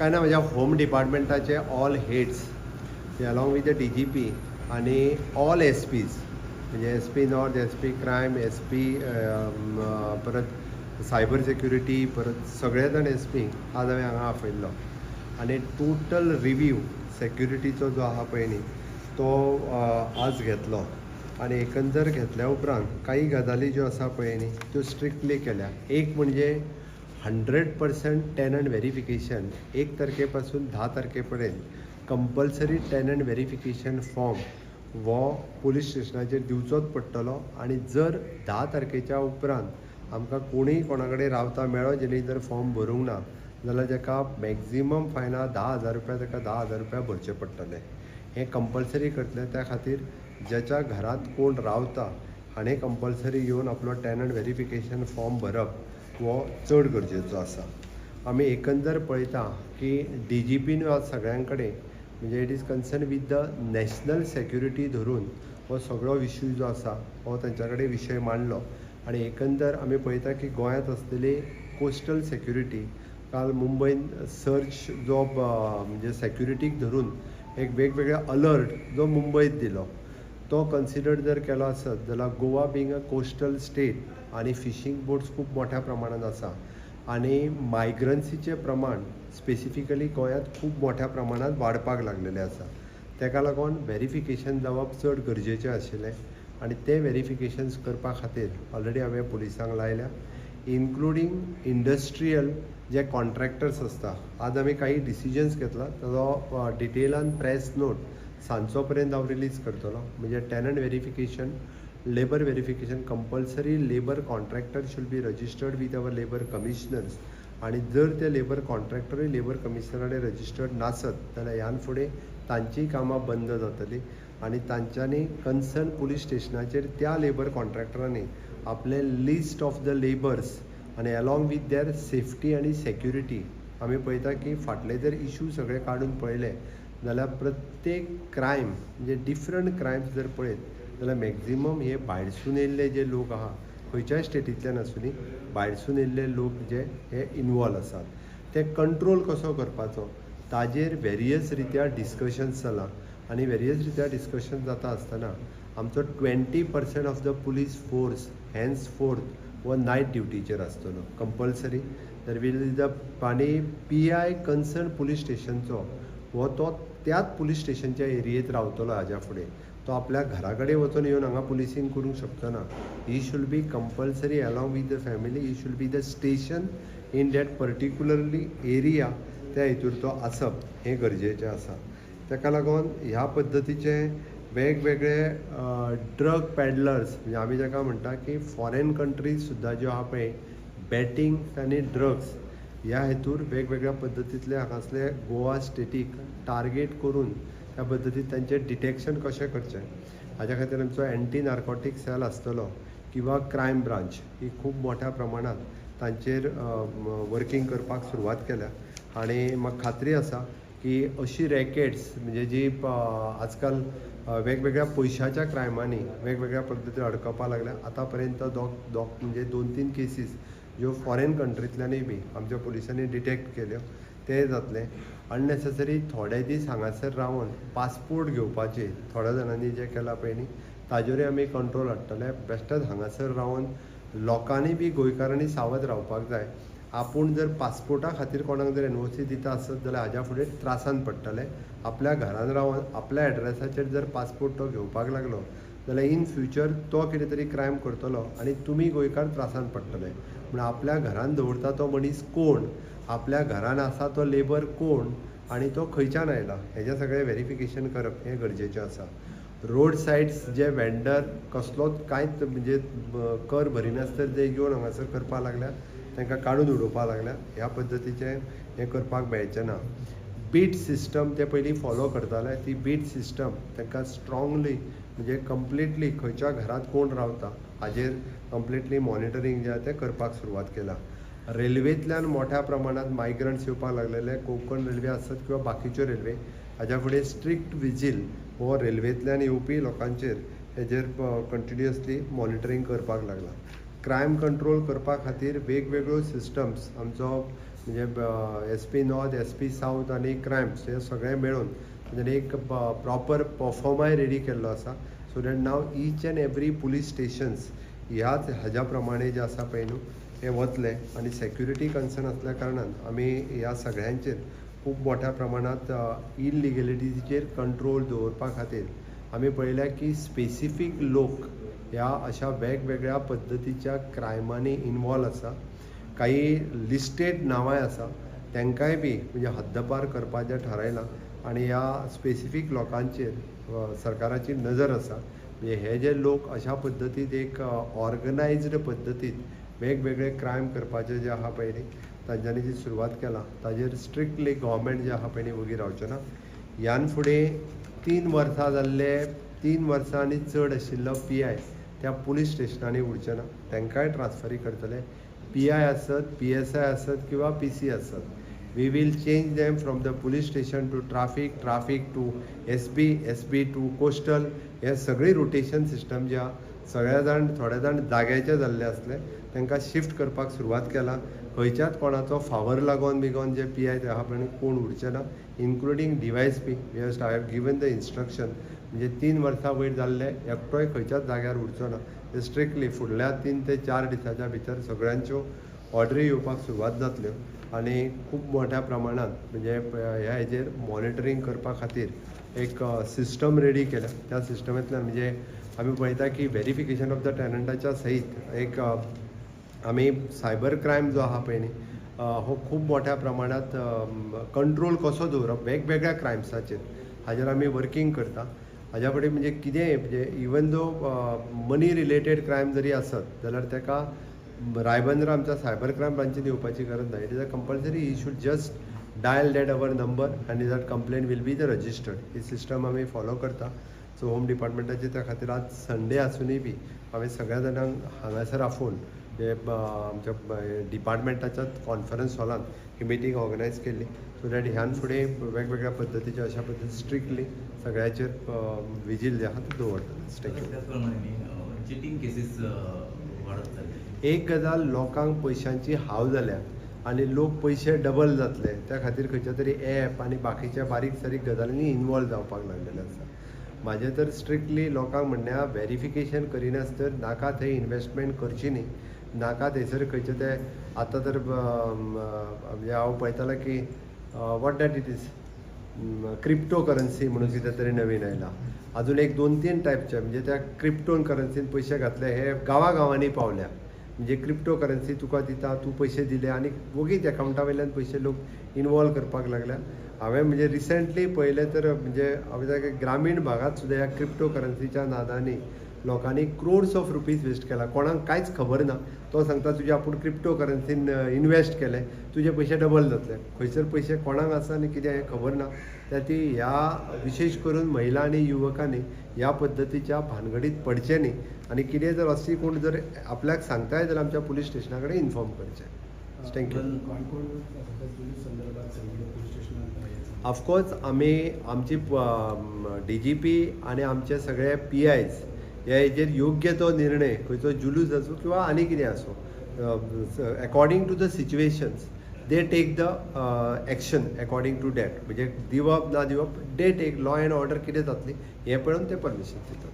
काय ना म्हज्या होम डिपार्टमेंटाचे all heads along with the DGP आणि ऑल SPs म्हणजे SP north, SP crime, SP परत सायबर सेक्युरिटी, परत सगळे जाण SP आज हांवें हांगा आपयल्लो आनी टोटल रिव्यू सेक्युरिटीचो जो आहा पळय न्ही तो आज घेतलो आनी एकंदर घेतल्या उपरांत काही गजाली ज्यो आसा पळय न्ही त्यो स्ट्रिक्टली केल्या. एक म्हणजे 100% टेनंट व्हेरिफिकेशन 1 तारखेपासून 10 तारखेपर्यंत कंपल्सरी टेनंट व्हेरिफिकेशन फॉर्म वो पोलीस स्टेशनाचेर दिवचोच पडटलो आनी जर 10 तारखेच्या उपरांत आमकां कोणीय कोणा कडेन रावता मेळ्ळो जेणे जर फॉर्म भरूंक ना जाल्यार ताका मॅक्झिमम फायना 10,000 रुपया ताका 10,000 रुपया भरचे पडटले. हें कंपल्सरी करतले त्या खातीर ज्याच्या घरांत कोण रावता हाणें कंपल्सरी येवन आपलो टेनंट व्हेरिफिकेशन फॉर्म भरप वो चड गरजेचो आसा. आमी एकंदर पळयता की DGPन आज सगळ्यां कडेन म्हणजे it is concern with the national security धरून हो सगळो विशय जो आसा हो तांच्या कडेन विशय मांडलो आनी एकंदर आमी पळयता की गोंयांत आसलेली कोस्टल सेक्युरिटी काल मुंबयन सर्च जो म्हणजे सेक्युरिटीक धरून एक वेगवेगळे अलर्ट जो मुंबयत दिलो तो कन्सिडर जर केलो आसत जाल्यार Goa being a coastal state आनी फिशींग बोट्स खूब मोठ्या प्रमाणात आसा आनी मायग्रन्सीचें प्रमाण स्पेसिफिकली गोंयांत खूब मोठ्या प्रमाणात वाडपाक लागलेलें आसा. तेका लागून व्हेरिफिकेशन जावप चड गरजेचें आशिल्लें आनी तें व्हेरिफिकेशन्स करपा खातीर ऑलरेडी हांवें पुलिसांक लायल्या इन्क्लुडींग इंडस्ट्रियल जे कॉन्ट्रॅक्टर्स आसता. आज आमी काही डिसिजन्स घेतला ताजो डिटेलान प्रेस नोट सांजचो पर्यंत हांव रिलीज करतलो. म्हणजे tenant verification, labour verification compulsory labour contractor should be registered with our labour commissioners आनी जर ते लेबर कॉन्ट्रॅक्टरूय लेबर कमिशनरान रजिस्टर्ड नासत जाल्यार ह्यान फुडें तांचीय कामां बंद जातलीं आनी तांच्यांनी कन्सर्न पुलीस स्टेशनाचेर त्या लेबर कॉन्ट्रॅक्टरांनी आपले लिस्ट ऑफ द लेबर्स आनी अलॉंग वीथ देर सेफ्टी आनी सेक्युरिटी आमी पळयता की फाटले जर इशू सगळे काडून पळयले जाल्यार प्रत्येक क्रायम म्हणजे डिफरंट क्रायम्स जर पळयत जाल्यार मॅक्झिमम हे भायरसून येयल्ले जे लोक आहा खंयच्याय स्टेटींतल्यान आसूं न्ही भायरसून येयल्ले लोक जे हे इनवॉल्व आसात. ते कंट्रोल कसो करपाचो ताजेर वेरियस रित्या डिस्कशन्स जाला आनी वेरियस रित्या डिस्कशन जाता आसतना आमचो 20% of the police force hence fourth वो नायट ड्युटीचेर आसतलो कंपल्सरी. दर वील द आनी PI कन्सर्न पुलीस स्टेशनचो हो तो त्याच पुलीस स्टेशनच्या एरियेत रावतलो हाज्या फुडें. तो आपल्या घरा कडेन वचून येवन हांगा पुलिसींग करूंक शकचो ना. He should be compulsory along with the family. He should be the station in that particularly area त्या हितूर तो आसप हें गरजेचें आसा. ताका लागून ह्या पद्दतीचे वेगवेगळे ड्रग पॅडलर्स म्हणजे आमी जाका म्हणटा की फॉरेन कंट्रीज सुद्दां ज्यो आहा पळय बॅटींग आनी ड्रग्स ह्या हेतूर वेगवेगळ्या पद्दतींतले हांगासले गोवा स्टेटीक टार्गेट करून त्या पद्दतीन तांचें डिटेक्शन कशें करचें हाज्या खातीर आमचो एंटी नार्कोटीक सेल आसतलो किंवा क्रायम ब्रांच ही खूब मोठ्या प्रमाणात तांचेर वर्किंग करपाक सुरवात केल्या आनी म्हाका खात्री आसा की अशी रॅकेट्स म्हणजे जी आजकाल वेगवेगळ्या पयशाच्या क्रायमांनी वेगवेगळ्या पद्दतीन अडकपाक लागल्या. आतां पर्यंत म्हणजे 2-3 केसीस ज्यो फॉरेन कंट्रींतल्यानूय बी आमच्या पुलिसांनी डिटेक्ट केल्यो ते जातले. अननेसेसरी थोडे दीस हांगासर रावन पासपोर्ट घेवपाचे थोड्या जाणांनी जे केलां पळय न्ही ताजेरूय आमी कंट्रोल हाडटले. बेश्टेच हांगासर रावन लोकांनी बी गोंयकारांनी सावध रावपाक जाय. आपूण जर पासपोर्टा खातीर कोणाक जर NOC दिता आसत जाल्यार हाज्या फुडें त्रासान पडटले. आपल्या घरान रावन आपल्या एड्रेसाचेर जर पासपोर्ट तो घेवपाक लागलो जाल्यार इन फ्युचर तो कितें तरी क्रायम करतलो आनी तुमी गोंयकार त्रासान पडटले. म्हण आपल्या घरान दवरता तो मनीस कोण, आपल्या घरान आसा तो लेबर कोण आनी तो खंयच्यान आयला हेजें सगळें व्हेरिफिकेशन करप हें गरजेचें आसा. रोड सायड्स जे वेंडर कसलोच कांयच म्हणजे कर भरिनासतना जे येवन हांगासर करपाक लागल्या तांकां काडून उडोवपाक लागल्या. ह्या पद्दतीचें हें करपाक मेळचें ना. बीट सिस्टम ते पयलीं फॉलो करताले ती बीट सिस्टम तांकां स्ट्रॉंगली म्हणजे कंप्लिटली खंयच्या घरांत कोण रावता हाजेर कंप्लिटली मॉनिटरींग जें आसा तें करपाक सुरवात केला. रेल्वेंतल्यान मोठ्या प्रमाणात मायग्रंट्स येवपाक लागलेले. कोंकण रेल्वे आसत किंवा बाकीच्यो रेल्वे हाज्या फुडें स्ट्रिक्ट विजील हो रेल्वेंतल्यान येवपी लोकांचेर हेजेर कंटिन्युअसली मॉनिटरींग करपाक लागला. क्रायम कंट्रोल करपा खातीर वेगवेगळ्यो सिस्टम्स आमचो म्हणजे SP नॉर्थ, SP साऊथ आणि क्रायम्स हे सगळे मेळून म्हणजे एक प्रॉपर परफॉर्माय रेडी केल्लो आसा. So that now each and every police stations ह्याच हाज्या प्रमाणे जे आसा पळय न्हू हे वतले. आनी सेक्युरिटी कन्सर्न असल्या कारणान आमी ह्या सगळ्यांचेर खूब मोठ्या प्रमाणात इलिगॅलिटीचेर कंट्रोल दवरपा खातीर आमी पळयल्या की स्पेसिफीक लोक ह्या अशा वेगवेगळ्या पद्दतीच्या क्रायमांनी इनवॉल्व आसा. काही लिस्टेड नांवांय आसा, तांकांय बी म्हणजे हद्दपार करपाचें थारायलां. आनी ह्या स्पेसिफीक लोकांचेर सरकाराची नजर आसा. म्हणजे हे जे लोक अशा पद्दतीन एक ऑर्गनायज्ड पद्दतीन वेगवेगळे क्रायम करपाचे जे आहा पळय न्ही तांच्यांनी जी सुरवात केला ताजेर स्ट्रिक्टली गव्हर्मेंट जे आहा पळय न्ही वगी रावचें ना. ह्यान फुडें 3 वर्सां जाल्ले 3 वर्सां आनी चड आशिल्लो PI त्या पुलीस स्टेशनांनी उरचे ना. तांकांय ट्रान्सफरी करतले. PI आसत, PSI आसत किंवा PC आसत. We will change them from the police station to traffic to SB to coastal. हे सगळी रोटेशन सिस्टम जे आहा सगळे जाण थोडे जाण जाग्याचे जाल्ले आसले तांकां शिफ्ट करपाक सुरवात केला. खंयच्याच कोणाचो फावर लागोन बिगोन जे PI ते आहा पळय कोण उरचे ना, including DYSP. I have given the instruction म्हणजे 3 वर्सां वयर जाल्ले एकटोय खंयच्याच जाग्यार उरचो ना. ते स्ट्रिक्टली फुडल्या 3 ते 4 दिसाच्या भितर सगळ्यांच्यो ऑर्डरी येवपाक सुरवात जातल्यो. आनी खूब मोठ्या प्रमाणात म्हणजे ह्या हेजेर मॉनिटरींग करपा खातीर एक सिस्टम रेडी केल्या. त्या सिस्टमांतल्यान म्हणजे आमी पळयता की व्हेरिफिकेशन ऑफ द टेनंटाच्या सयत एक आमी सायबर क्रायम जो आहा पळय न्ही हो खूब मोठ्या प्रमाणात कंट्रोल कसो दवरप वेगवेगळ्या क्रायम्साचेर हाजेर आमी वर्किंग करता. हाज्या फुडें म्हणजे कितेंय म्हणजे इवन दो मनी रिलेटेड क्रायम जरी आसत जाल्यार ताका रायबंदरा आमच्या सायबर क्रायम ब्रांचीन येवपाची गरज ना. It is a compulsory. He should just dial that our number आनी that complaint will be the registered. ही सिस्टम आमी फॉलो करता. सो होम डिपार्टमेंटाचे त्या खातीर आज संडे आसुनूय बी हांवें सगळ्या जाणांक हांगासर आफोवन हे आमच्या डिपार्टमेंटाच्याच कॉन्फरन्स हॉलांत ही मिटींग ऑर्गनायज केल्ली. सो दॅट ह्यान फुडें वेगवेगळ्या पद्दतीचे अशा पद्दतीन स्ट्रिक्टली सगळ्याचेर विजील जे आहा ते दवरता. चिटींग केसीस वाडत जाले. एक गजाल लोकांक पयशांची हाव जाल्या आनी लोक पयशे डबल जातले त्या खातीर खंयच्या तरी ॲप आनी बाकीच्या बारीक सारीक गजालींनी इनवॉल्व जावपाक लागलेले आसा. म्हाजें तर स्ट्रिक्टली लोकांक म्हणणें व्हेरिफिकेशन करिनासतर नाका थंय इन्वेस्टमेंट करची न्ही. नाका थंयसर खंयचे ते आतां तर म्हणजे हांव पळयतालो की what that it is crypto currency म्हणून कितें तरी नवीन आयला. अजून एक 2-3 टायपचे म्हणजे त्या क्रिप्टो करन्सीन पयशे घातले हे गांवागांवांनी पावल्या. म्हणजे क्रिप्टो करन्सी तुका दिता, तूं पयशे दिले आनी वगीच एकावंटा वयल्यान पयशे लोक इनवॉल्व करपाक लागल्या. हांवें म्हणजे रिसंटली पळयलें तर म्हणजे हांवें ग्रामीण भागात सुद्दां ह्या क्रिप्टो करन्सीच्या नादांनी लोकांनी क्रोड्स ऑफ रुपीज वेस्ट केला. कोणाक कांयच खबर ना. तो सांगता तुजे आपूण क्रिप्टो करन्सीन इन्वेस्ट केले, तुजे पयशे डबल जातले. खंयसर पयशे कोणाक आसा आनी कितें हें खबर ना. ती ह्या विशेश करून महिला आनी युवकांनी ह्या पद्दतीच्या भानगडीत पडचे न्ही. आनी कितें जर अशी कोण जर आपल्याक सांगताय जाल्यार आमच्या पुलीस स्टेशना कडेन इन्फॉर्म करचें. थँक्यू. ऑफकोर्स आमी आमची DGP आनी आमचे सगळे PIs ह्या हेजेर योग्य तो निर्णय खंयचो जुलूस आसूं किंवा आनी कितें आसूं according to the situations they take the action according to that. म्हणजे दिवप ना दिवप they take law and order कितें जातली हें पळोवन ते परमिशन दितात.